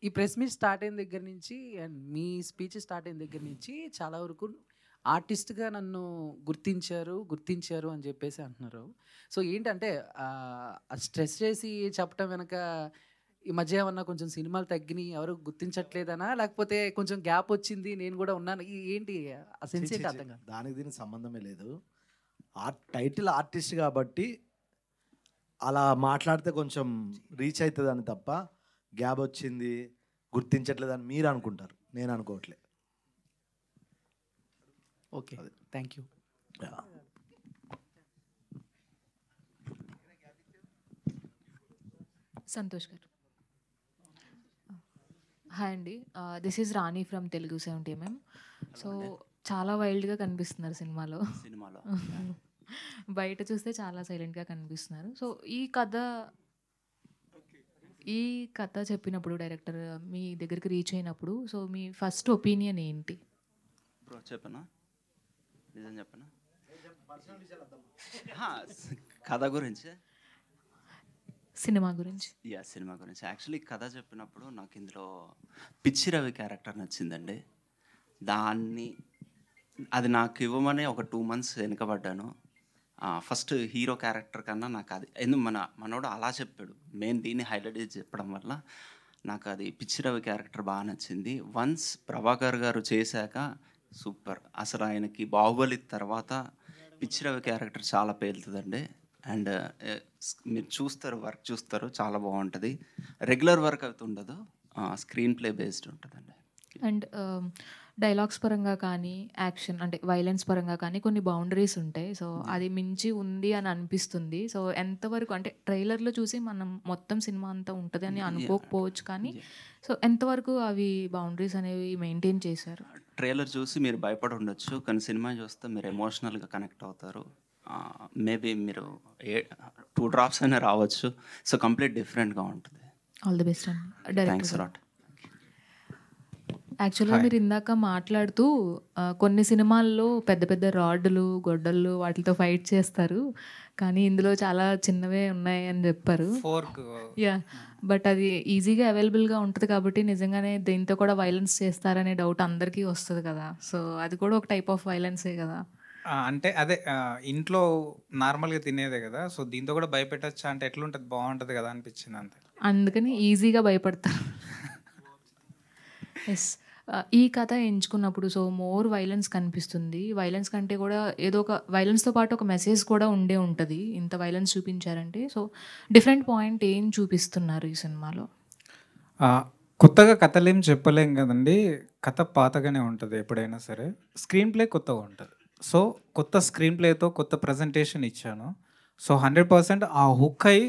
ఈ press meet start అయిన దగ్గర నుంచి అండ్ మీ స్పీచ్ స్టార్ట్ అయిన దగ్గర నుంచి చాలా వరకు ఆర్టిస్ట్గా నన్ను గుర్తించారు అని చెప్పేసి అంటున్నారు. సో ఏంటంటే స్ట్రెస్ చేసి చెప్పటం వెనక ఈ మధ్య ఏమన్నా కొంచెం సినిమాలు తగ్గినాయి, ఎవరు గుర్తించట్లేదనా, లేకపోతే కొంచెం గ్యాప్ వచ్చింది నేను కూడా ఉన్నాను, ఏంటి ఆ సెన్స్ ఏంటి అర్థం కాదు. దానికి దీనికి సంబంధమే లేదు. టైటిల్ ఆర్టిస్ట్ కాబట్టి అలా మాట్లాడితే కొంచెం రీచ్ అవుతుందని తప్ప గ్యాప్ వచ్చింది గుర్తించట్లేదని మీరు అనుకుంటారు, నేను అనుకోవట్లే. Okay, thank you. Santosh garu. Hi అండి, this is Rani from Telugu 70mm. So చాలా వైల్డ్గా కనిపిస్తున్నారు సినిమాలో. బయట చూస్తే చాలా సైలెంట్గా కనిపిస్తున్నారు. సో ఈ కథ చెప్పినప్పుడు డైరెక్టర్ మీ దగ్గరికి రీచ్ అయినప్పుడు సో మీ ఫస్ట్ ఒపీనియన్ ఏంటి? బ్రో చెప్పనా, నిజం చెప్పనా, కథ గురించి, సినిమా గురించి? సినిమా గురించి. యాక్చువల్లీ కథ చెప్పినప్పుడు నాకు ఇందులో పిచ్చి రవి క్యారెక్టర్ నచ్చిందండి. అది నాకు ఇవ్వమని ఒక 2 months వెనుకబడ్డాను. ఫస్ట్ హీరో క్యారెక్టర్ కన్నా నాకు అది ఎందుకు మనోడు అలా చెప్పాడు, మెయిన్ దీన్ని హైలైట్ చేసి చెప్పడం వల్ల నాకు అది పిచ్చి రవి క్యారెక్టర్ బాగా నచ్చింది. వన్స్ ప్రభాకర్ గారు చేశాక సూపర్, అసలు ఆయనకి బాహుబలి తర్వాత పిచ్చి రవి క్యారెక్టర్ చాలా పేలుతుందండి. అండ్ మీరు వర్క్ చూస్తారు, చాలా బాగుంటుంది. రెగ్యులర్ వర్క్ అయితే ఉండదు, స్క్రీన్ ప్లే బేస్డ్ ఉంటుందండి. అండ్ డైలాగ్స్ పరంగా కానీ యాక్షన్ అంటే వైలెన్స్ పరంగా కానీ కొన్ని బౌండరీస్ ఉంటాయి. సో అది మించి ఉంది అని అనిపిస్తుంది. సో ఎంతవరకు అంటే ట్రైలర్లో చూసి మనం మొత్తం సినిమా అంతా ఉంటుంది అని అనుకోకపోవచ్చు, కానీ సో ఎంతవరకు అవి బౌండరీస్ అనేవి మెయింటైన్ చేశారు? ట్రైలర్ చూసి మీరు భయపడి ఉండొచ్చు, కానీ సినిమా చూస్తే మీరు ఎమోషనల్గా కనెక్ట్ అవుతారు. మేబీ మీరు 2 drops అయినా రావచ్చు. సో కంప్లీట్ డిఫరెంట్గా ఉంటుంది. ఆల్ ది బెస్ట్ అండి. Thanks lot. యాక్చువల్గా మీరు ఇందాక మాట్లాడుతూ కొన్ని సినిమాల్లో పెద్ద పెద్ద రాడ్లు గొడ్డళ్ళు వాటితో ఫైట్ చేస్తారు, కానీ ఇందులో చాలా చిన్నవే ఉన్నాయి అని చెప్పారు. బట్ అది ఈజీగా అవైలబుల్గా ఉంటుంది కాబట్టి నిజంగానే దీంతో కూడా వైలెన్స్ చేస్తారనే డౌట్ అందరికీ వస్తుంది కదా. సో అది కూడా ఒక టైప్ ఆఫ్ వైలెన్సే కదా. అంటే అదే ఇంట్లో నార్మల్గా తినేదే కదా, సో దీంతో కూడా భయపెట్టచ్చా అంటే ఎట్లుంటుంది, బాగుంటుంది కదా అనిపించింది అంతే. అందుకని ఈజీగా భయపడతారు. ఎస్, ఈ కథ ఎంచుకున్నప్పుడు సో మోర్ వైలెన్స్ కనిపిస్తుంది. వైలెన్స్ కంటే కూడా ఏదో ఒక వైలెన్స్తో పాటు ఒక మెసేజ్ కూడా ఉంటుంది. ఇంత వైలెన్స్ చూపించారంటే సో డిఫరెంట్ పాయింట్ ఏం చూపిస్తున్నారు ఈ సినిమాలో? కొత్తగా కథలేం చెప్పలేం కదండి, కథ పాతగానే ఉంటుంది ఎప్పుడైనా సరే. స్క్రీన్ ప్లే కొత్తగా ఉంటుంది. సో కొత్త స్క్రీన్ ప్లేతో కొత్త ప్రజెంటేషన్ ఇచ్చాను. సో 100% ఆ హుక్ అయి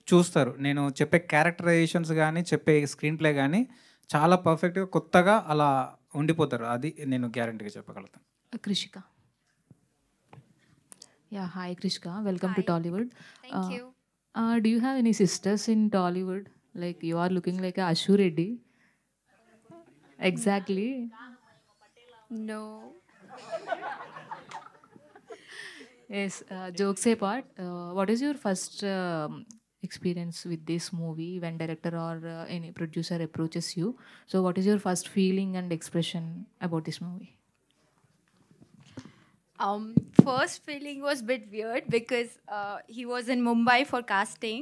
చూస్తారు. నేను చెప్పే క్యారెక్టరైజేషన్స్ కానీ చెప్పే స్క్రీన్ ప్లే కానీ చాలా పర్ఫెక్ట్గా కొత్తగా అలా ఉండిపోతారు. అది నేను గ్యారంటీగా చెప్పగలుగుతాను. Krishika. Hi Krishika, welcome to Tollywood. Do you have any sisters in Tollywood? Like you are looking like Ashu Reddy. Exactly. No. Yes, jokes apart, what is your first experience with this movie when director or any producer approaches you? So what is your first feeling and expression about this movie? First feeling was a bit weird because he was in Mumbai for casting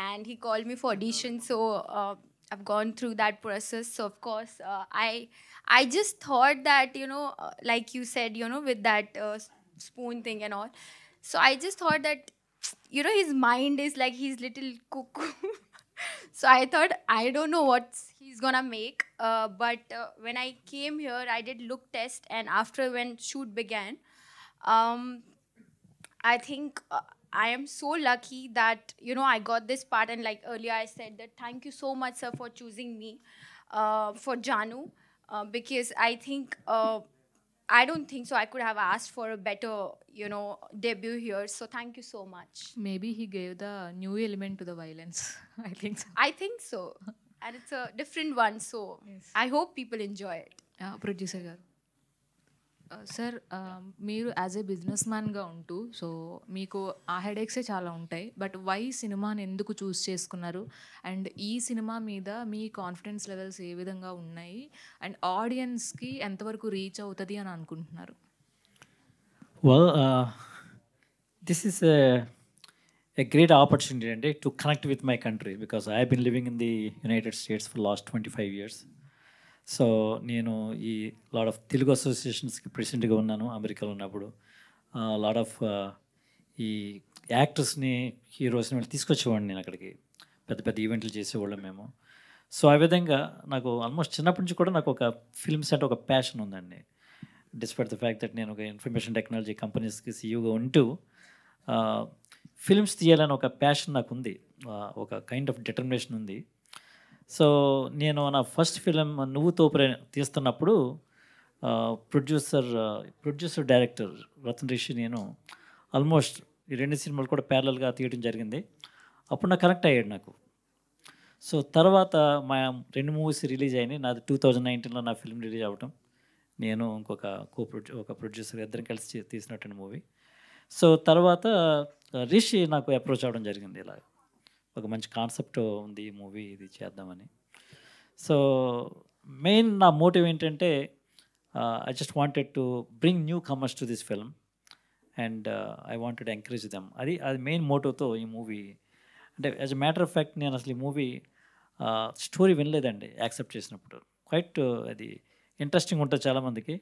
and he called me for audition. So I've gone through that process. So of course I just thought that, like you said, with that spoon thing and all. So I just thought that, his mind is like he's little cuckoo. So I thought, I don't know what he's gonna make. But when I came here, I did look test, and after when shoot began, I think I am so lucky that, I got this part. And like earlier I said that thank you so much, sir, for choosing me for Janu. Because I think, I don't think so I could have asked for a better, debut here. So thank you so much. Maybe he gave the new element to the violence. I think so. I think so. And it's a different one. So yes. I hope people enjoy it. Producer garu. Sir మీరు as a business మ్యాన్గా ఉంటూ so మీకు ఆ హెడేక్సే చాలా ఉంటాయి, but why సినిమాని ఎందుకు చూస్ చేసుకున్నారు and ఈ సినిమా మీద మీ కాన్ఫిడెన్స్ లెవెల్స్ ఏ విధంగా ఉన్నాయి అండ్ ఆడియన్స్కి ఎంతవరకు రీచ్ అవుతుంది అని అనుకుంటున్నారు? Well, this is a great opportunity and to connect with my country because I have been living in the United States for the last 25 years. So నేను ఈ లాట్ ఆఫ్ తెలుగు అసోసియేషన్స్కి ప్రెసిడెంట్గా ఉన్నాను అమెరికాలో ఉన్నప్పుడు. లాట్ ఆఫ్ ఈ యాక్టర్స్ని హీరోస్ని వాళ్ళు తీసుకొచ్చేవాడిని నేను అక్కడికి, పెద్ద పెద్ద ఈవెంట్లు చేసేవాళ్ళం మేము. సో ఆ విధంగా నాకు ఆల్మోస్ట్ చిన్నప్పటి నుంచి కూడా నాకు ఒక ఫిల్మ్స్ అంటే ఒక ప్యాషన్ ఉందండి. డిస్పైట్ ద ఫ్యాక్ట్ దట్ నేను ఒక ఇన్ఫర్మేషన్ టెక్నాలజీ కంపెనీస్కి సీఈఓగా ఉంటూ ఫిల్మ్స్ తీయాలని ఒక ప్యాషన్ నాకు ఉంది, ఒక కైండ్ ఆఫ్ డిటర్మినేషన్ ఉంది. సో నేను నా ఫస్ట్ ఫిలిం నువ్వు తోపురే తీస్తున్నప్పుడు ప్రొడ్యూసర్ డైరెక్టర్ రతన్ రిషి నేను ఆల్మోస్ట్ ఈ 2 సినిమాలు కూడా ప్యారలల్గా తీయడం జరిగింది. అప్పుడు నాకు కనెక్ట్ అయ్యాడు నాకు. సో తర్వాత మా 2 మూవీస్ రిలీజ్ అయినాయి. నాది 2019లో నా ఫిల్మ్ రిలీజ్ అవ్వటం, నేను ఇంకొక ఒక ప్రొడ్యూసర్ ఇద్దరం కలిసి తీసినటువంటి మూవీ. సో తర్వాత రిషి నాకు అప్రోచ్ అవ్వడం జరిగింది, ఇలా ఒక మంచి కాన్సెప్ట్ ఉంది ఈ మూవీ ఇది చేద్దామని. సో మెయిన్ నా మోటివ్ ఏంటంటే I just wanted to bring new comers to this film and I wanted encourage them. అది మెయిన్ మోటివ్తో ఈ మూవీ. అంటే as a matter of fact నేను అసలు ఈ మూవీ స్టోరీ వినలేదండి యాక్సెప్ట్ చేసినప్పుడు. క్వైట్ అది ఇంట్రెస్టింగ్ ఉంటుంది చాలామందికి.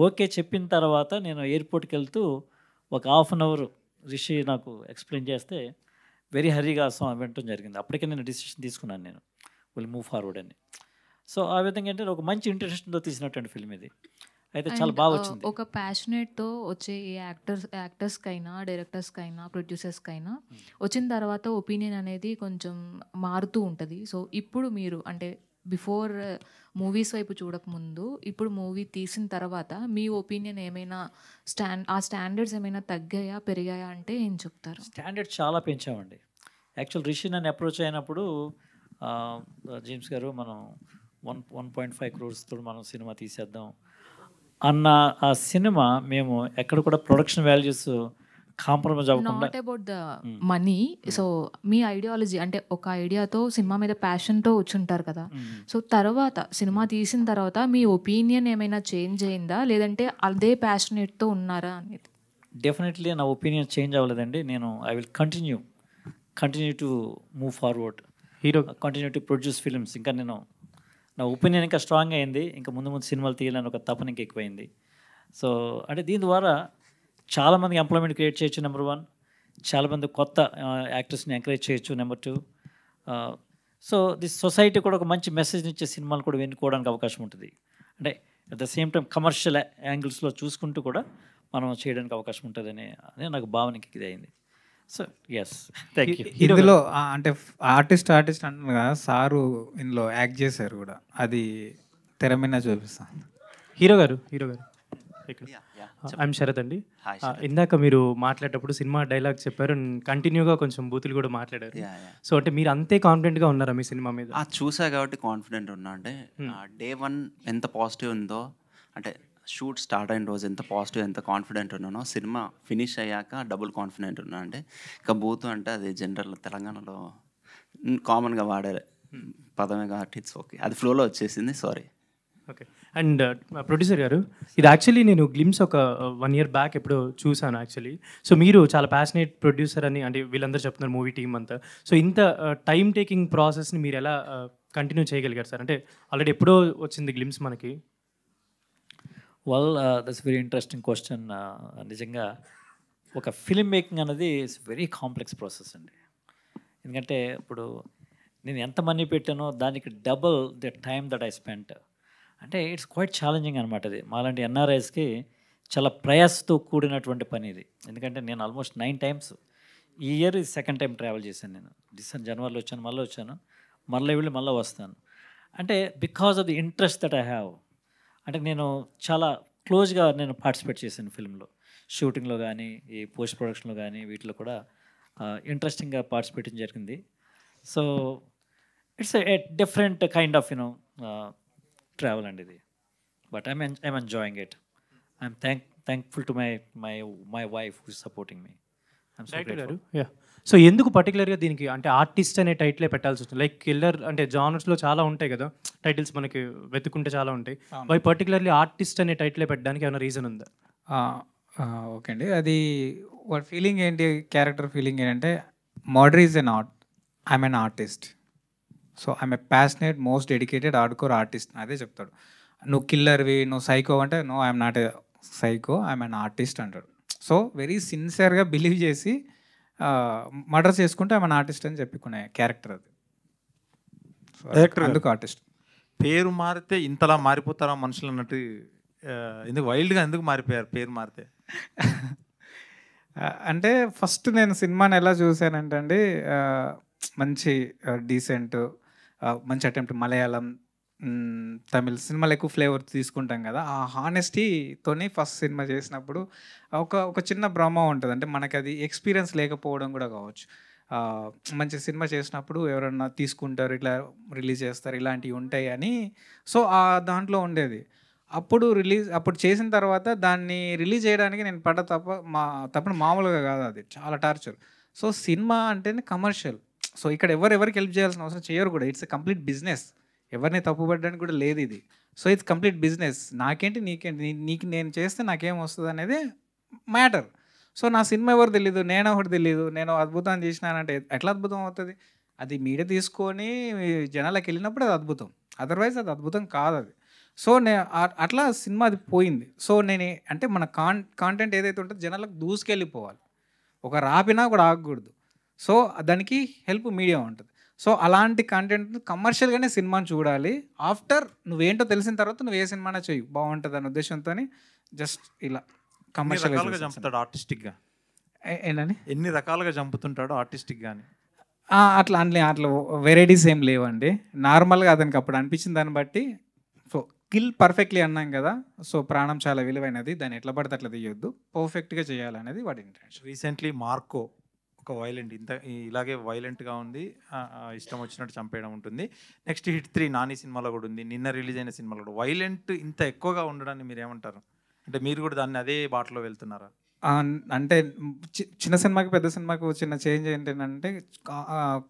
ఓకే చెప్పిన తర్వాత నేను ఎయిర్పోర్ట్కి వెళ్తూ ఒక హాఫ్ అన్ అవర్ రిషి నాకు ఎక్స్ప్లెయిన్ చేస్తే వెరీ హరీగా వినటం జరిగింది. అప్పటికే నేను డిసిషన్ తీసుకున్నాను, నేను విల్ మూవ్ ఫార్వర్డ్ అని. సో ఆ విధంగా అంటే ఒక మంచి ఇంట్రెస్ట్తో తీసినటువంటి ఫిల్మ్ ఇది అయితే చాలా బాగా వచ్చింది. ఒక ప్యాషనేట్తో వచ్చే ఏ యాక్టర్స్కైనా డైరెక్టర్స్కైనా ప్రొడ్యూసర్స్కైనా వచ్చిన తర్వాత ఒపీనియన్ అనేది కొంచెం మారుతూ ఉంటుంది. సో ఇప్పుడు మీరు అంటే బిఫోర్ మూవీస్ వైపు చూడకముందు ఇప్పుడు మూవీ తీసిన తర్వాత మీ ఒపీనియన్ ఏమైనా ఆ స్టాండర్డ్స్ ఏమైనా తగ్గాయా పెరిగాయా అంటే ఏం చెప్తారు? స్టాండర్డ్స్ చాలా పెంచామండి. యాక్చువల్ రిషి నన్ను అప్రోచ్ అయినప్పుడు జేమ్స్ గారు మనం 1.5 crores మనం సినిమా తీసేద్దాం అన్న ఆ సినిమా మేము ఎక్కడ కూడా ప్రొడక్షన్ వాల్యూస్ కాంప్రమైజ్ అవ్వకుండా. Not about the money. So me ideology అంటే ఒక ఐడియాతో సినిమా మీద ప్యాషన్తో వచ్చుంటారు కదా. సో తర్వాత సినిమా తీసిన తర్వాత మీ ఒపీనియన్ ఏమైనా చేంజ్ అయిందా లేదంటే అదే ప్యాషనేట్తో ఉన్నారా అనేది? డెఫినెట్లీ నా ఒపీనియన్ చేంజ్ అవ్వలేదండి. నేను I will continue to move forward, continue to produce films. ఇంకా నేను నా ఒపీనియన్ ఇంకా స్ట్రాంగ్ అయింది. ఇంకా ముందు సినిమాలు తీయాలని ఒక తపన ఇంకా ఎక్కువైంది. సో అంటే దీని ద్వారా చాలామంది ఎంప్లాయ్మెంట్ క్రియేట్ చేయొచ్చు, నెంబర్ 1. చాలామంది కొత్త యాక్టర్స్ని ఎంకరేజ్ చేయొచ్చు, నెంబర్ 2. సో దిస్ సొసైటీ కూడా ఒక మంచి మెసేజ్ ఇచ్చే సినిమాలు కూడా వెన్నుకోవడానికి అవకాశం ఉంటుంది. అంటే at the same time commercial యాంగిల్స్లో చూసుకుంటూ కూడా మనం చేయడానికి అవకాశం ఉంటుందని నాకు భావనకి ఇది అయింది. So yes, thank you. ఇందులో అంటే ఆర్టిస్ట్ అంటున్నారు కదా, సారు ఇందులో యాక్ట్ చేశారు కూడా, అది తెర మీద చూపిస్తాను. హీరో గారు ఇక్కడ ఐఎమ్ శరత్ అండి. ఇందాక మీరు మాట్లాడేటప్పుడు సినిమా డైలాగ్ చెప్పారు, కంటిన్యూగా కొంచెం బూతులు కూడా మాట్లాడారు. సో అంటే మీరు అంతే కాన్ఫిడెంట్గా ఉన్నారా మీ సినిమా మీద? చూసా కాబట్టి కాన్ఫిడెంట్ ఉన్నా. అంటే డే 1 ఎంత పాజిటివ్ ఉందో, అంటే షూట్ స్టార్ట్ అయిన రోజు ఎంత పాజిటివ్ ఎంత కాన్ఫిడెంట్ ఉన్నానో, సినిమా ఫినిష్ అయ్యాక డబుల్ కాన్ఫిడెంట్ ఉన్నా. అంటే ఇంకా బూతు అంటే అది జనరల్ తెలంగాణలో కామన్గా వాడే పదమే కాబట్టి ఇట్స్ ఓకే, అది ఫ్లోలో వచ్చేసింది, సారీ. ఓకే. అండ్ ప్రొడ్యూసర్ గారు, ఇది యాక్చువల్లీ నేను గ్లిమ్స్ ఒక 1 year బ్యాక్ ఎప్పుడో చూసాను యాక్చువల్లీ. సో మీరు చాలా ప్యాషనేట్ ప్రొడ్యూసర్ అని అంటే వీళ్ళందరూ చెప్తున్నారు, మూవీ టీమ్ అంతా. సో ఇంత టైం టేకింగ్ ప్రాసెస్ని మీరు ఎలా కంటిన్యూ చేయగలిగారు సార్? అంటే ఆల్రెడీ ఎప్పుడో వచ్చింది గ్లిమ్స్ మనకి. Well, that's very interesting question. నిజంగా ఒక ఫిల్మ్ మేకింగ్ అనేది ఇట్స్ వెరీ కాంప్లెక్స్ ప్రాసెస్ అండి. ఎందుకంటే ఇప్పుడు నేను ఎంత మనీ పెట్టానో దానికి double the time that I spent. అంటే ఇట్స్ క్వైట్ ఛాలెంజింగ్ అనమాట. ఇది మాలాంటి ఎన్ఆర్ఐస్కి చాలా ప్రయాసతో కూడినటువంటి పని ఇది. ఎందుకంటే నేను ఆల్మోస్ట్ 9 times ఈ ఇయర్ ఇది 2nd time ట్రావెల్ చేశాను. నేను జనవరిలో వచ్చాను, మళ్ళీ వచ్చాను, మళ్ళీ వెళ్ళి మళ్ళీ వస్తాను. అంటే because of the interest that I have. అంటే నేను చాలా క్లోజ్గా నేను పార్టిసిపేట్ చేశాను ఫిల్మ్లో, షూటింగ్లో కానీ ఈ పోస్ట్ ప్రొడక్షన్లో కానీ వీటిలో కూడా ఇంట్రెస్టింగ్గా పార్టిసిపేట్ జరిగింది. So it's a different kind of travel అండి ఇది. But I'm enjoying it. I'm thankful to my wife who is supporting me. I'm so director గారు గ్రేట్ఫుల్. యా, సో ఎందుకు పర్టికులర్గా దీనికి అంటే ఆర్టిస్ట్ అనే టైటిలే పెట్టాల్సి వస్తుంది? లైక్ కిల్లర్ అంటే జానర్స్లో చాలా ఉంటాయి కదా టైటిల్స్, మనకి వెతుకుంటే చాలా ఉంటాయి. వై పర్టికులర్లీ ఆర్టిస్ట్ అనే టైటిలే పెట్టడానికి ఏమైనా రీజన్ ఉందా? ఓకే అండి, అది వాడి ఫీలింగ్ ఏంటి, క్యారెక్టర్ ఫీలింగ్ ఏంటంటే murder is an art, I'm an artist. So I'm a passionate most dedicated hardcore artist అదే చెప్తాడు. నువ్వు కిల్లర్వి, నువ్వు సైకో అంటే no I'm not a psycho, I'm an artist అంటాడు. సో వెరీ సిన్సియర్గా బిలీవ్ చేసి మర్డర్ చేసుకుంటే ఐఎమ్ ఎన్ ఆర్టిస్ట్ అని చెప్పుకునే క్యారెక్టర్ అది. Director అందుకు ఆర్టిస్ట్. పేరు మారితే ఇంతలా మారిపోతారా మనుషులు అన్నట్టు, ఎందుకు వైల్డ్గా ఎందుకు మారిపోయారు పేరు మారితే? అంటే ఫస్ట్ నేను సినిమాని ఎలా చూశానంటే అండి, మంచి డీసెంట్, మంచి అటెంప్ట్, మలయాళం, తమిళ్ సినిమాలు ఎక్కువ ఫ్లేవర్ తీసుకుంటాం కదా, ఆ హానెస్టీతోని ఫస్ట్ సినిమా చేసినప్పుడు ఒక చిన్న భ్రమ ఉంటుంది. అంటే మనకి అది ఎక్స్పీరియన్స్ లేకపోవడం కూడా కావచ్చు. మంచి సినిమా చేసినప్పుడు ఎవరన్నా తీసుకుంటారు, ఇట్లా రిలీజ్ చేస్తారు, ఇలాంటివి ఉంటాయి అని. సో ఆ దాంట్లో ఉండేది. అప్పుడు చేసిన తర్వాత దాన్ని రిలీజ్ చేయడానికి నేను పడ్డ తప్పని మామూలుగా కాదు, అది చాలా టార్చర్. సో సినిమా అంటేనే కమర్షియల్. సో ఇక్కడ ఎవరికి హెల్ప్ చేయాల్సిన అవసరం చేయరు కూడా. It's a complete business. ఎవరిని తప్పుపడడానికి కూడా లేదు ఇది. So it's complete business. నాకేంటి నీకేంటి, నీకు నేను చేస్తే నాకేం వస్తుంది అనేది మ్యాటర్. సో నా సినిమా ఎవరు తెలీదు, నేను ఒకటి తెలీదు, నేను అద్భుతం చేసినానంటే ఎట్లా అద్భుతం అవుతుంది? అది మీడియా తీసుకొని జనాలకు వెళ్ళినప్పుడు అది అద్భుతం, అదర్వైజ్ అది అద్భుతం కాదు అది. సో అట్లా సినిమా అది పోయింది. సో అంటే మన కాంటెంట్ ఏదైతే ఉంటుందో జనాలకు దూసుకెళ్ళిపోవాలి, ఒక రాపినా కూడా ఆగకూడదు. సో దానికి హెల్ప్ మీడియా ఉంటుంది. సో అలాంటి కంటెంట్ కమర్షియల్గానే సినిమాని చూడాలి. ఆఫ్టర్ నువ్వేంటో తెలిసిన తర్వాత నువ్వు ఏ సినిమానే చెయ్యి, బాగుంటుంది అనే ఉద్దేశంతో జస్ట్ ఇలా కమర్షియల్గా చంపుతాడు ఆర్టిస్టిక్గా. ఏంటని ఎన్ని రకాలుగా చంపుతుంటాడు ఆర్టిస్టిక్గా అని? అట్లా వెరైటీస్ ఏం లేవండి. నార్మల్గా అతనికి అప్పుడు అనిపించిన దాన్ని బట్టి. సో కిల్ పర్ఫెక్ట్లీ అన్నాం కదా, సో ప్రాణం చాలా విలువైనది, దాన్ని ఎట్లా పడితే అట్లా తీయొద్దు, పర్ఫెక్ట్గా చేయాలనేది వాడి ఇంటెన్షన్. రీసెంట్లీ మార్కో ఒక వైలెంట్, ఇలాగే వైలెంట్గా ఉంది, ఇష్టం వచ్చినట్టు చంపేయడం ఉంటుంది. నెక్స్ట్ హిట్ 3 నాని సినిమాలో కూడా ఉంది, నిన్న రిలీజ్ అయిన సినిమాలో కూడా. వైలెంట్ ఇంత ఎక్కువగా ఉండడాన్ని మీరు ఏమంటారు? అంటే మీరు కూడా దాన్ని అదే బాటలో వెళ్తున్నారా? అంటే చిన్న సినిమాకి పెద్ద సినిమాకు చిన్న చేంజ్ ఏంటంటే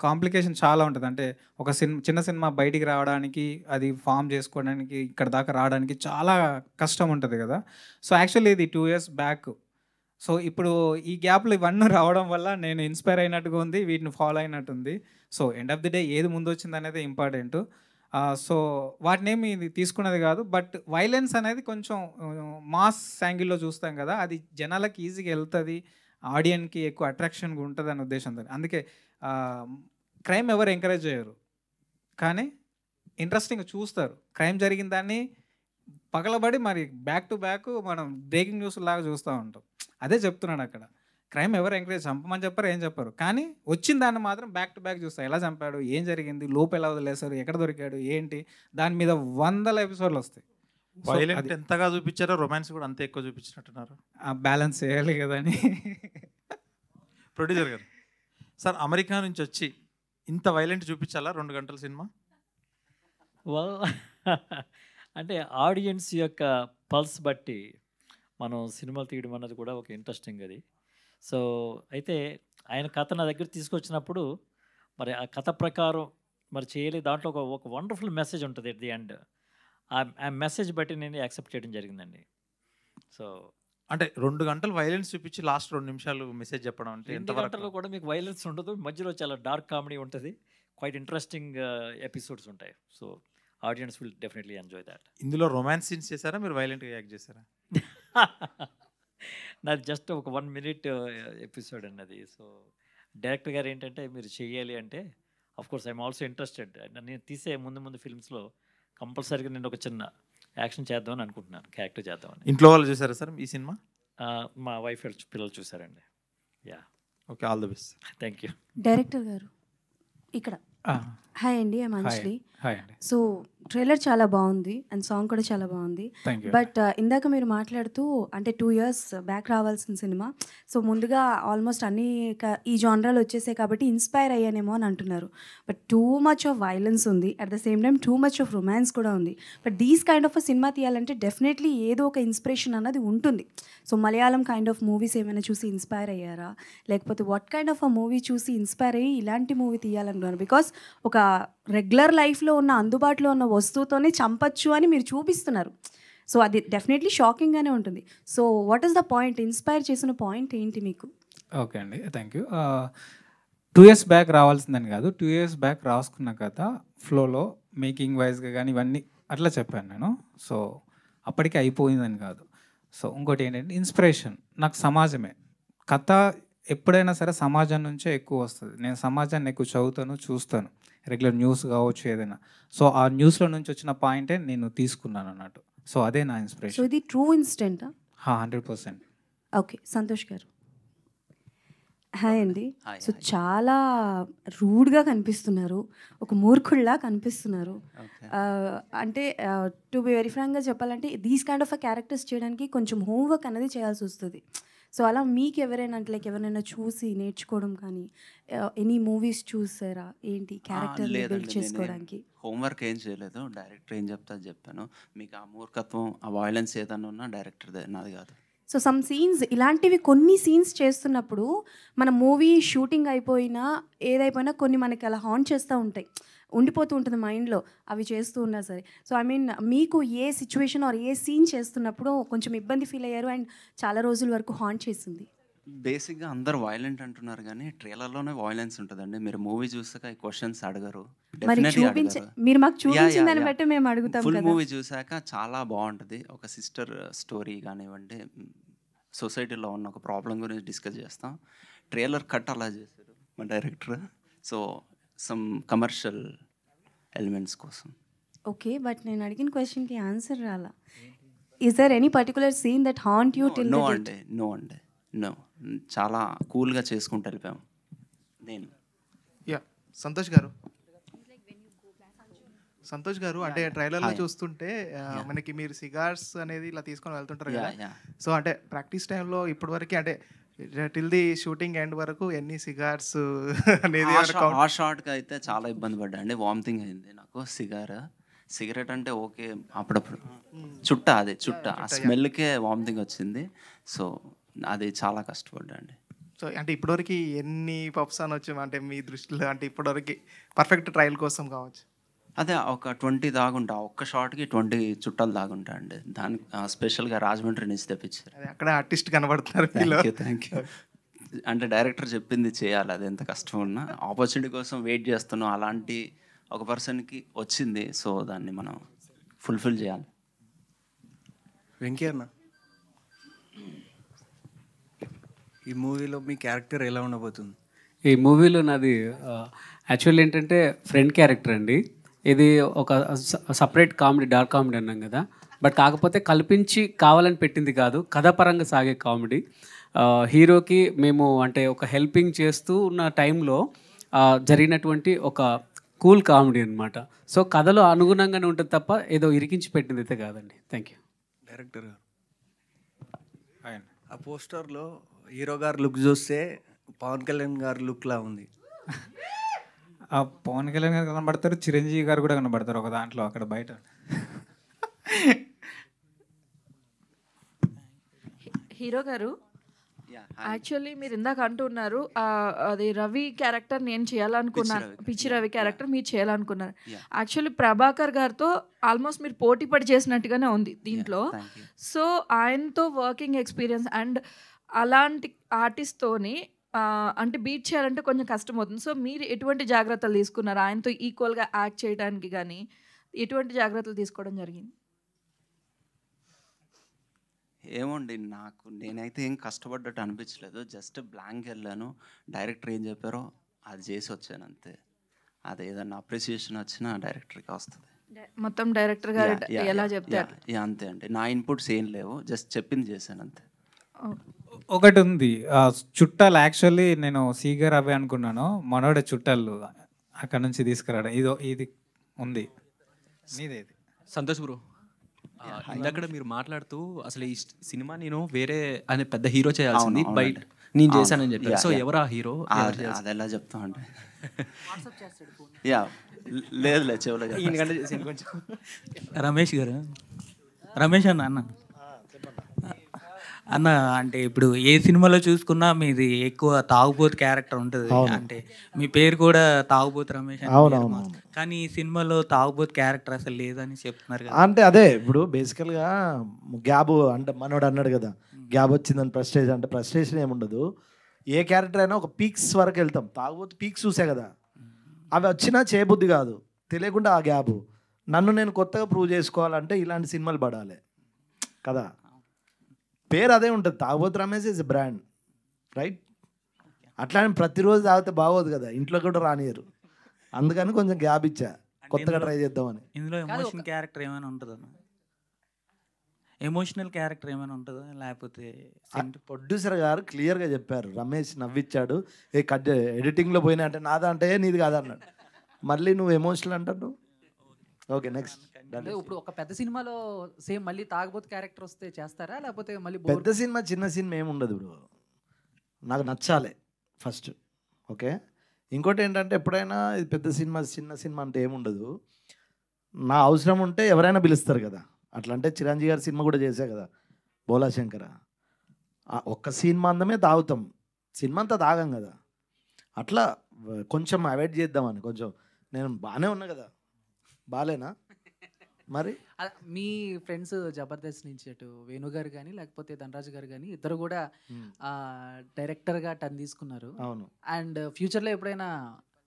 కాంప్లికేషన్ చాలా ఉంటుంది. అంటే ఒక చిన్న సినిమా బయటికి రావడానికి, అది ఫామ్ చేసుకోవడానికి, ఇక్కడ దాకా రావడానికి చాలా కష్టం ఉంటుంది కదా. సో యాక్చువల్లీ ఇది 2 years బ్యాక్. సో ఇప్పుడు ఈ గ్యాప్లో ఇవన్నీ రావడం వల్ల నేను ఇన్స్పైర్ అయినట్టుగా ఉంది, వీటిని ఫాలో అయినట్టుంది. So end of the day ఏది ముందు వచ్చింది అనేది ఇంపార్టెంట్. సో వాటినేమి ఇది తీసుకున్నది కాదు. బట్ వైలెన్స్ అనేది కొంచెం మాస్ యాంగిల్లో చూస్తాం కదా, అది జనాలకి ఈజీగా వెళ్తుంది, ఆడియన్కి ఎక్కువ అట్రాక్షన్గా ఉంటుంది అనే ఉద్దేశంతో. అందుకే క్రైమ్ ఎవరు ఎంకరేజ్ చేయరు, కానీ ఇంట్రెస్టింగ్గా చూస్తారు. క్రైమ్ జరిగిన దాన్ని పగలబడి మరి బ్యాక్ టు బ్యాక్ మనం బ్రేకింగ్ న్యూస్ లాగా చూస్తూ ఉంటాం. అదే చెప్తున్నాడు అక్కడ. క్రైమ్ ఎవరు ఎంకరేజ్ చంపమని చెప్పారు, ఏం చెప్పారు, కానీ వచ్చిన దాన్ని మాత్రం బ్యాక్ టు బ్యాక్ చూస్తారు. ఎలా చంపాడు, ఏం జరిగింది, లోపు ఎలా వదిలేశారు, ఎక్కడ దొరికాడు, ఏంటి, దాని మీద 100 ఎపిసోడ్లు వస్తాయి. వైలెంట్ ఎంతగా చూపించారో రొమాన్స్ కూడా అంతే ఎక్కువ చూపించినట్టున్నారు. బ్యాలెన్స్ చేయాలి కదా అని. ప్రొడ్యూసర్ గారు, సార్ అమెరికా నుంచి వచ్చి ఇంత వైలెంట్ చూపించాలా 2 గంటల సినిమా? అంటే ఆడియన్స్ యొక్క పల్స్ బట్టి మనం సినిమాలు తీయడం అన్నది కూడా ఒక ఇంట్రెస్టింగ్ అది. సో అయితే ఆయన కథ నా దగ్గర తీసుకొచ్చినప్పుడు మరి ఆ కథ ప్రకారం మరి చేయలే, దాంట్లో ఒక వండర్ఫుల్ మెసేజ్ ఉంటుంది ఎట్ ది ఎండ్. ఆ మెసేజ్ బట్టి నేను యాక్సెప్ట్ చేయడం జరిగిందండి. సో అంటే 2 గంటలు వైలెన్స్ చూపించి లాస్ట్ 2 నిమిషాలు మెసేజ్ చెప్పడం అంటే 2 గంటల్లో కూడా మీకు వైలెన్స్ ఉండదు, మధ్యలో చాలా డార్క్ కామెడీ ఉంటుంది, క్వైట్ ఇంట్రెస్టింగ్ ఎపిసోడ్స్ ఉంటాయి. So audience will definitely enjoy that. ఇందులో రొమాన్స్ సీన్స్ చేశారా, మీరు వైలెంట్గా యాక్ట్ చేశారా? నాది జస్ట్ ఒక 1 minute ఎపిసోడ్ అన్నది. సో డైరెక్టర్ గారు ఏంటంటే మీరు చెయ్యాలి అంటే, of course I'm also interested. నేను తీసే ముందు ఫిల్మ్స్లో కంపల్సరీగా నేను ఒక చిన్న యాక్షన్ చేద్దామని అనుకుంటున్నాను, క్యారెక్టర్ చేద్దామని. ఇంట్లో వాళ్ళు చూసారా సార్ ఈ సినిమా? మా వైఫ్ పిల్లలు చూసారండి. Yeah, okay, all the best. Thank you. Director గారు ఇక్కడ. హాయ్ అండి, ఐమ్ అంజలి. హాయ్ అండి. సో ట్రైలర్ చాలా బాగుంది అండ్ సాంగ్ కూడా చాలా బాగుంది. Thank you. బట్ ఇందాక మీరు మాట్లాడుతూ అంటే 2 years బ్యాక్ రావాల్సిన సినిమా, సో ముందుగా ఆల్మోస్ట్ అన్ని ఈ జానరాలు వచ్చేసాయి కాబట్టి ఇన్స్పైర్ అయ్యానేమో అని అంటున్నారు. But too much of violence ఉంది, at the same time too much of romance కూడా ఉంది. But these kind of cinema తీయాలంటే డెఫినెట్లీ ఏదో ఒక ఇన్స్పిరేషన్ అన్నది ఉంటుంది. So Malayalam kind of movies ఏమైనా చూసి ఇన్స్పైర్ అయ్యారా, లేకపోతే what kind of uh movie చూసి ఇన్స్పైర్ అయ్యి ఇలాంటి మూవీ తీయాలనుకున్నారు? బికాస్ ఒక రెగ్యులర్ లైఫ్లో ఉన్న అందుబాటులో ఉన్న వస్తువుతోనే చంపచ్చు అని మీరు చూపిస్తున్నారు. సో అది డెఫినెట్లీ షాకింగ్గానే ఉంటుంది. So what is the point, inspire చేసిన పాయింట్ ఏంటి మీకు? ఓకే అండి, థ్యాంక్ యూ. 2 years బ్యాక్ రావాల్సిందని కాదు, 2 years బ్యాక్ రాసుకున్న కథ ఫ్లోలో మేకింగ్ వైజ్గా కానీ ఇవన్నీ అట్లా చెప్పాను నేను. సో అప్పటికే అయిపోయిందని కాదు. సో ఇంకోటి ఏంటంటే ఇన్స్పిరేషన్ నాకు సమాజమే. కథ ఎప్పుడైనా సరే సమాజం నుంచే ఎక్కువ వస్తుంది. నేను సమాజాన్ని ఎక్కువ చదువుతాను, చూస్తాను, రెగ్యులర్ న్యూస్ కావచ్చు ఏదైనా. సో ఆ న్యూస్లో నుంచి వచ్చిన పాయింటే నేను తీసుకున్నాను అన్నట్టు. సో అదే నా సో ఇన్స్పిరేషన్. ఇది true ఇన్సిడెంటా? 100%. Okay, Santosh garu. Hi అండి. Hi, so hi. చాలా రూడ్గా కనిపిస్తున్నారు, ఒక మూర్ఖుల్లా కనిపిస్తున్నారు. Okay. అంటే టు బి వెరీ ఫ్రాంక్గా చెప్పాలంటే దీస్ కైండ్ ఆఫ్ క్యారెక్టర్స్ చేయడానికి కొంచెం హోంవర్క్ అనేది చేయాల్సి వస్తుంది. సో అలా మీకు ఎవరైనా అంటే లైక్ ఎవరైనా చూసి నేర్చుకోవడం కానీ, ఎనీ మూవీస్ చూసారా ఏంటి క్యారెక్టర్ బిల్డ్ చేసుకోవడానికి? హోంవర్క్ ఏం చేయలేదు, డైరెక్టర్ ఏం చెప్తా చెప్పాను. మీకు ఆ మూర్ఖత్వం, ఆ వాయిలెన్స్ ఏదన్నా ఉన్నా డైరెక్టర్ నాది కాదు. సో సమ్ సీన్స్ ఇలాంటివి కొన్ని సీన్స్ చేస్తున్నప్పుడు మన మూవీ షూటింగ్ అయిపోయినా ఏదైపోయినా కొన్ని మనకి అలా హాంట్ చేస్తూ ఉంటాయి, ఉండిపోతూ ఉంటుంది మైండ్లో అవి చేస్తూ ఉన్నా సరే. సో ఐ మీన్ మీకు ఏ సిచ్యువేషన్ ఆర్ ఏ సీన్ చేస్తున్నప్పుడు కొంచెం ఇబ్బంది ఫీల్ అయ్యారు అండ్ చాలా రోజుల వరకు హాంట్ చేసింది? బేసిక్గా అందరు వైలెంట్ అంటున్నారు కానీ ట్రైలర్లోనే వాయిలెన్స్ ఉంటుందండి. మీరు మూవీ చూసాక ఈ క్వశ్చన్స్ అడగరు, మరి చూపించే మీరు మాకు చూపించిన దాన్ని బట్టి మేము అడుగుతాం ఫుల్ కదా. మూవీ చూసాక చాలా బాగుంటుంది. ఒక సిస్టర్ స్టోరీ కానివ్వండి, సొసైటీలో ఉన్న ఒక ప్రాబ్లం గురించి డిస్కస్ చేస్తాం. ట్రైలర్ కట్ అలా చేశారు మా director. So some commercial elements కోసం. ఓకే, బట్ నేను అడిగిన క్వశ్చన్కి ఆన్సర్ రాలా. Is there any particular scene that haunt you till? No అండి, నో. చాలా కూల్గా చేసుకుంటూ వెళ్ళిపోయాం. నేను సంతోష్ గారు అంటే ట్రైలర్లో చూస్తుంటే మనకి మీరు సిగార్స్ అనేది ఇలా తీసుకొని వెళ్తుంటారు కదా. సో అంటే ప్రాక్టీస్ టైంలో ఇప్పటివరకు అంటే టిల్ ది షూటింగ్ ఎండ్ వరకు ఎన్ని సిగార్స్ అనేది? ఆ షార్ట్కి అయితే చాలా ఇబ్బంది పడ్డా అండి, వామిటింగ్ అయింది నాకు. సిగరెట్ అంటే ఓకే, అప్పుడప్పుడు చుట్ట ఆ స్మెల్కే వామిటింగ్ వచ్చింది. సో అది చాలా కష్టపడ్డా అండి. సో అంటే ఇప్పటివరకు ఎన్ని పప్స్ అనొచ్చు అంటే మీ దృష్టిలో, అంటే ఇప్పటివరకు పర్ఫెక్ట్ ట్రయల్ కోసం కావచ్చు? అదే ఒక 20 దాగుంటా, ఒక్క షాట్కి 20 చుట్టాలు దాగుంటా అండి. దానికి స్పెషల్గా రాజమండ్రి నుంచి తెప్పించారు. అక్కడ ఆర్టిస్ట్ కనబడుతున్నారు. Thank you. అంటే డైరెక్టర్ చెప్పింది చేయాలి, అది ఎంత కష్టం ఉన్నా. ఆపర్చునిటీ కోసం వెయిట్ చేస్తున్నాం, అలాంటి ఒక పర్సన్కి వచ్చింది. సో దాన్ని మనం ఫుల్ఫిల్ చేయాలి. వెంకీ అన్న, ఈ మూవీలో మీ క్యారెక్టర్ ఎలా ఉండబోతుంది? ఈ మూవీలో నాది యాక్చువల్ ఏంటంటే ఫ్రెండ్ క్యారెక్టర్ అండి. ఇది ఒక సపరేట్ కామెడీ, డార్క్ కామెడీ అన్నాం కదా. బట్ కాకపోతే కల్పించి కావాలని పెట్టింది కాదు, కథాపరంగా సాగే కామెడీ. హీరోకి మేము అంటే ఒక హెల్పింగ్ చేస్తూ ఉన్న టైంలో జరిగినటువంటి ఒక కూల్ కామెడీ అనమాట. సో కథలో అనుగుణంగానే ఉంటుంది తప్ప ఏదో ఇరికించి పెట్టింది అయితే కాదండి. Thank you. డైరెక్టర్ గారు, ఆ పోస్టర్లో హీరో గారు లుక్ చూస్తే పవన్ కళ్యాణ్ గారు లుక్లా ఉంది. ఆ పవన్ కళ్యాణ్ గారు కనబడతారు, చిరంజీవి గారు కూడా కనబడతారు ఒక దాంట్లో, అక్కడ బయట. హీరో గారు, యాక్చువల్లీ మీరు ఇందాక అంటున్నారు అది రవి క్యారెక్టర్ నేను చేయాలనుకున్నాను, పిచ్చి రవి క్యారెక్టర్ మీరు చేయాలనుకున్నారు. యాక్చువల్లీ ప్రభాకర్ గారితో ఆల్మోస్ట్ మీరు పోటీ పడి చేసినట్టుగానే ఉంది దీంట్లో. సో ఆయనతో వర్కింగ్ ఎక్స్పీరియన్స్ అండ్ అలాంటి ఆర్టిస్ట్తోని అంటే బీట్ చేయాలంటే కొంచెం కష్టం అవుతుంది. సో మీరు ఎటువంటి జాగ్రత్తలు తీసుకున్నారు ఆయనతో ఈక్వల్గా యాక్ట్ చేయడానికి? కానీ ఎటువంటి జాగ్రత్తలు తీసుకోవడం జరిగింది? ఏమోండి, నేనైతే ఏం కష్టపడ్డట్టు అనిపించలేదు. జస్ట్ బ్లాంక్ వెళ్ళాను, డైరెక్టర్ ఏం చెప్పారో అది చేసి వచ్చాను అంతే. అది ఏదన్నా అప్రిసియేషన్ వచ్చినా డైరెక్టర్కి వస్తుంది. మొత్తం డైరెక్టర్ గారు ఎలా చెప్తారు అంతే అండి. నా ఇన్పుట్స్ ఏం లేవు, జస్ట్ చెప్పింది చేశాను అంతే. ఒకటి ఉంది, చుట్టాలు యాక్చువల్లీ నేను సీగా రవి అనుకున్నాను, మనోడే చుట్టాలు అక్కడ నుంచి తీసుకురావడం ఇది ఉంది. నీదేది సంతోష్ బ్రో, ఇందాక మీరు మాట్లాడుతూ అసలు ఈ సినిమా నేను వేరే అనే పెద్ద హీరో చేయాల్సింది, బయట నేను చేశానని చెప్పాను. సో ఎవరు ఆ హీరో? అది ఎలా చెప్తా అంటే యా లేదు చెవులో ఈయనకంటే చేసి కొంచెం రమేష్ గారు, రమేష్ అన్న అన్న అంటే ఇప్పుడు ఏ సినిమాలో చూసుకున్నా మీది ఎక్కువ తాగుబోతు క్యారెక్టర్ ఉంటుంది. అంటే మీ పేరు కూడా తాగుబోతు రమేష్ అని. కానీ ఈ సినిమాలో తాగుబోతు క్యారెక్టర్ అసలు లేదని చెప్తున్నారు కదా. అంటే అదే ఇప్పుడు బేసికల్గా గ్యాబ్ అంటే మనోడు అన్నాడు కదా, గ్యాబ్ వచ్చిందని ప్రెస్టేజ్ అంటే ప్రెస్టేషన్ ఏముండదు. ఏ క్యారెక్టర్ అయినా ఒక పీక్స్ వరకు వెళ్తాం. తాగుబోతు పీక్స్ చూసే కదా, అవి వచ్చినా చేయబుద్ధి కాదు, తెలియకుండా ఆ గ్యాబ్. నన్ను నేను కొత్తగా ప్రూవ్ చేసుకోవాలంటే ఇలాంటి సినిమాలు పడాలి కదా. పేరు అదే ఉంటుంది, తాగుబోతు రమేష్ ఇస్ బ్రాండ్, రైట్? అట్లా ప్రతిరోజు తాగితే బాగోదు కదా, ఇంట్లో కూడా రానియరు. అందుకని కొంచెం గ్యాప్ ఇచ్చా, కొత్తగా ట్రై చేద్దామని. ఇందులో ఎమోషనల్ క్యారెక్టర్ ఏమైనా ఉంటుందా? ఎమోషనల్ క్యారెక్టర్ ఏమైనా ఉంటుందా లేకపోతే? ప్రొడ్యూసర్ గారు క్లియర్గా చెప్పారు, రమేష్ నవ్విచ్చాడు, ఏ కట్ ఎడిటింగ్లో పోయినా అంటే నాదా అంటే నీది కాదా అన్నాడు. మళ్ళీ నువ్వు ఎమోషనల్ అంటాడు. Okay next. ఇప్పుడు ఒక పెద్ద సినిమాలో సేమ్ మళ్ళీ తాగబోతు క్యారెక్టర్ వస్తే చేస్తారా, లేకపోతే మళ్ళీ పెద్ద సినిమా చిన్న సినిమా ఏముండదు. ఇప్పుడు నాకు నచ్చాలి ఫస్ట్, ఓకే. ఇంకోటి ఏంటంటే ఎప్పుడైనా ఇది పెద్ద సినిమా చిన్న సినిమా అంటే ఏముండదు. నా అవసరం ఉంటే ఎవరైనా పిలుస్తారు కదా. అట్లా అంటే చిరంజీవి గారి సినిమా కూడా చేశా కదా, బోలాశంకర. ఒక్క సినిమా అందమే తాగుతాం, సినిమా అంతా తాగం కదా. అట్లా కొంచెం అవాయిడ్ చేద్దామని. కొంచెం నేను బాగానే ఉన్నా కదా, బాగాలేనా మరి? మీ ఫ్రెండ్స్ జబర్దస్త్ నుంచి అటు వేణు గారు కానీ లేకపోతే ధనరాజు గారు కానీ ఇద్దరు కూడా డైరెక్టర్గా టర్న్ తీసుకున్నారు. అవును. అండ్ ఫ్యూచర్లో ఎప్పుడైనా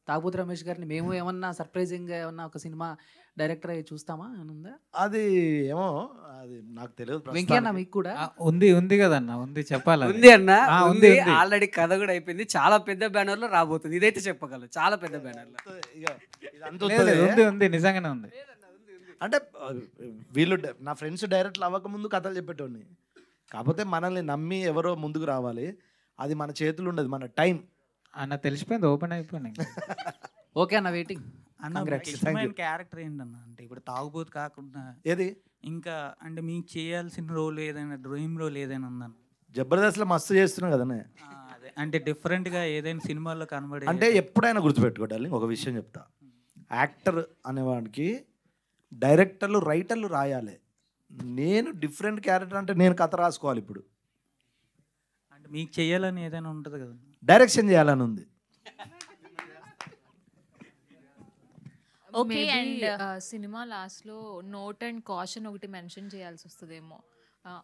తాగుబోతు రమేష్ గారిని మేము ఏమన్నా సర్ప్రైజింగ్గా ఏమన్నా ఒక సినిమా డైరెక్టర్ అయ్యి చూస్తామా అని ఉందా? అది ఏమో, అది నాకు తెలియదు. వెంకయ్య మీకు కూడా ఉంది కదన్న, ఉంది చెప్పాలి. ఉంది అన్న, ఉంది. ఆల్రెడీ కథ కూడా అయిపోయింది. చాలా పెద్ద బ్యానర్ లో రాబోతుంది, ఇదైతే చెప్పగలను. చాలా పెద్ద బ్యానర్ లో ఉంది, నిజంగానే ఉంది. అంటే వీళ్ళు నా ఫ్రెండ్స్ డైరెక్ట్లు అవ్వకముందు కథలు చెప్పేటోని. కాకపోతే మనల్ని నమ్మి ఎవరో ముందుకు రావాలి, అది మన చేతులు ఉండదు, మన టైం అన్న. తెలిసిపోయింది, ఓపెన్ అయిపోయింది. ఓకే అన్న, వెయిటింగ్ అన్న. క్యారెక్టర్ ఏంటన్నా అంటే ఇప్పుడు తాగుబోతు కాకుండా ఏది ఇంకా అంటే మీకు చేయాల్సిన రోల్ ఏదైనా, డ్రీమ్ రోల్ ఏదైనా ఉందన్న? జబర్దస్త్లో మస్తు చేస్తున్నావు కదనే. అదే అంటే డిఫరెంట్గా ఏదైనా సినిమాల్లో కనబడే అంటే ఎప్పుడైనా గుర్తుపెట్టుకోవాలి ఒక విషయం చెప్తా. యాక్టర్ అనేవాడికి డైరెక్టర్లు రైటర్లు రాయాలి. నేను డిఫరెంట్ క్యారెక్టర్ అంటే నేను కథ రాసుకోవాలి. ఇప్పుడు అంటే మీకు చేయాలని ఏదైనా ఉంటుంది కదా, డైరెక్షన్ చేయాలని ఉంది. ఓకే. అండ్ సినిమా లాస్ట్లో నోట్ అండ్ కాషన్ ఒకటి మెన్షన్ చేయాల్సి వస్తుందేమో,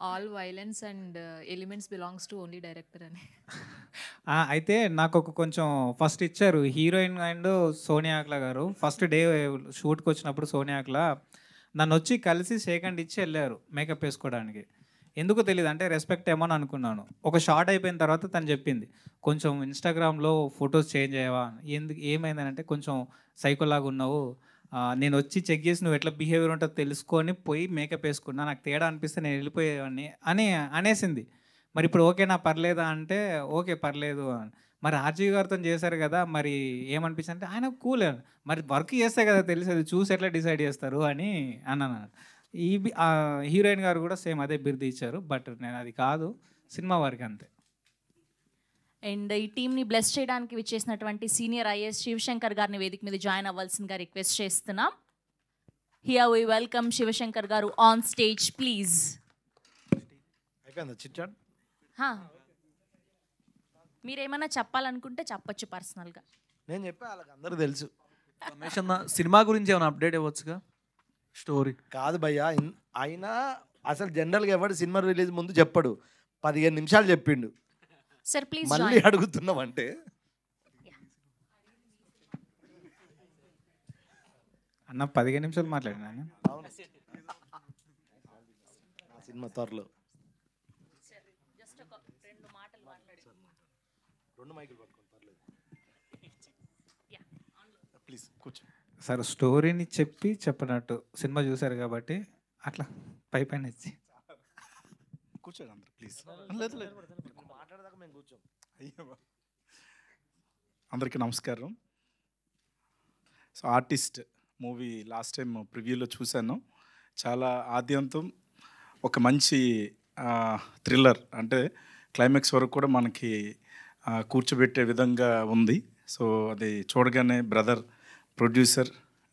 all violence and elements belongs to only director అని. అయితే నాకు ఒక కొంచెం ఫస్ట్ ఇచ్చారు హీరోయిన్ అండ్ సోనియా ఆక్లా గారు. ఫస్ట్ డే షూట్కి వచ్చినప్పుడు సోనియా ఆక్లా నన్ను వచ్చి కలిసి షేక్ హ్యాండ్ ఇచ్చి వెళ్ళారు మేకప్ వేసుకోవడానికి. ఎందుకు తెలియదు, అంటే రెస్పెక్ట్ ఏమో అని అనుకున్నాను. ఒక షార్ట్ అయిపోయిన తర్వాత తను చెప్పింది, కొంచెం ఇన్స్టాగ్రామ్లో ఫొటోస్ చేంజ్ అయ్యావా, ఎందుకు ఏమైందని అంటే కొంచెం సైకోలాగా ఉన్నావు, నేను వచ్చి చెక్ చేసి నువ్వు ఎట్లా బిహేవియర్ ఉంటుందో తెలుసుకొని పోయి మేకప్ వేసుకున్నా, నాకు తేడా అనిపిస్తే నేను వెళ్ళిపోయేవాడిని అని అనేసింది. మరి ఇప్పుడు ఓకేనా పర్లేదా అంటే ఓకే పర్లేదు అని. మరి ఆర్జీవి గారితో చేశారు కదా, మరి ఏమనిపించింది అంటే ఆయన కూల్, మరి వర్క్ చేస్తే కదా తెలిసేది, చూసి ఎట్లా డిసైడ్ చేస్తారు అని అన్నాను. ఈ హీరోయిన్ గారు కూడా సేమ్ అదే బిరుదు ఇచ్చారు, బట్ నేను అది కాదు, సినిమా వారికి అంతే. అండ్ ఈ టీమ్ని బ్లెస్ చేయడానికి విచ్చేసినటువంటి సీనియర్ ఐఏఎస్ శివశంకర్ గారిని వేదిక మీద జాయిన్ అవ్వాల్సిందిగా రిక్వెస్ట్ చేస్తున్నాం. హియర్ వి వెల్కమ్ శివశంకర్ గారు ఆన్ స్టేజ్ ప్లీజ్. మీరేమైనా చెప్పాలనుకుంటే చెప్పొచ్చు పర్సనల్గా. నేను చెప్పా, వాళ్ళకి అందరూ తెలుసు. రమేష్ అన్న సినిమా గురించి ఏమైనా అప్డేట్ ఇవ్వచ్చుగా? స్టోరీ కాదు భయ్యా, అయినా అసలు జనరల్గా ఎవరు సినిమా రిలీజ్ ముందు చెప్పడు, 15 నిమిషాలు చెప్పిండు. సార్ ప్లీజ్ మళ్ళీ అడుగుతున్నామంటే అన్న 15 నిమిషాలు మాట్లాడినా సినిమా త్వరలో. ప్లీజ్ కూర్చో సార్. స్టోరీని చెప్పినట్టు సినిమా చూశారు కాబట్టి అట్లా పైన ఇచ్చి కూర్చోండి అందరు ప్లీజ్. మాట్లాడదాకా మేము కూర్చోం. అందరికీ నమస్కారం. So artist movie last time ప్రివ్యూలో చూశాను. చాలా ఆద్యంతం ఒక మంచి థ్రిల్లర్, అంటే క్లైమాక్స్ వరకు కూడా మనకి కూర్చోబెట్టే విధంగా ఉంది. సో అది చూడగానే బ్రదర్ ప్రొడ్యూసర్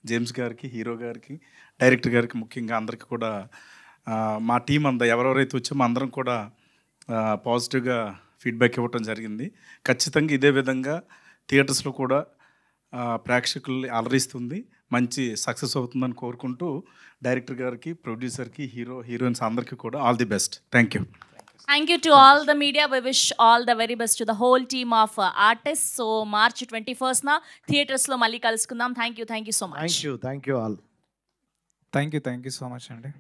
జేమ్స్ గారికి, హీరో గారికి, డైరెక్టర్ గారికి, ముఖ్యంగా అందరికీ కూడా మా టీం అంతా ఎవరెవరైతే వచ్చామో అందరం కూడా పాజిటివ్గా ఫీడ్బ్యాక్ ఇవ్వటం జరిగింది. ఖచ్చితంగా ఇదే విధంగా థియేటర్స్లో కూడా ప్రేక్షకుల్ని అలరిస్తుంది, మంచి సక్సెస్ అవుతుందని కోరుకుంటూ డైరెక్టర్ గారికి, ప్రొడ్యూసర్కి, హీరోయిన్స్ అందరికీ కూడా all the best. Thank you. Thank you to all the media. We wish all the very best to the whole team of artists. So March 21st na theaters lo malli kalusukundam. Thank you so much. Thank you all. Thank you so much అండి.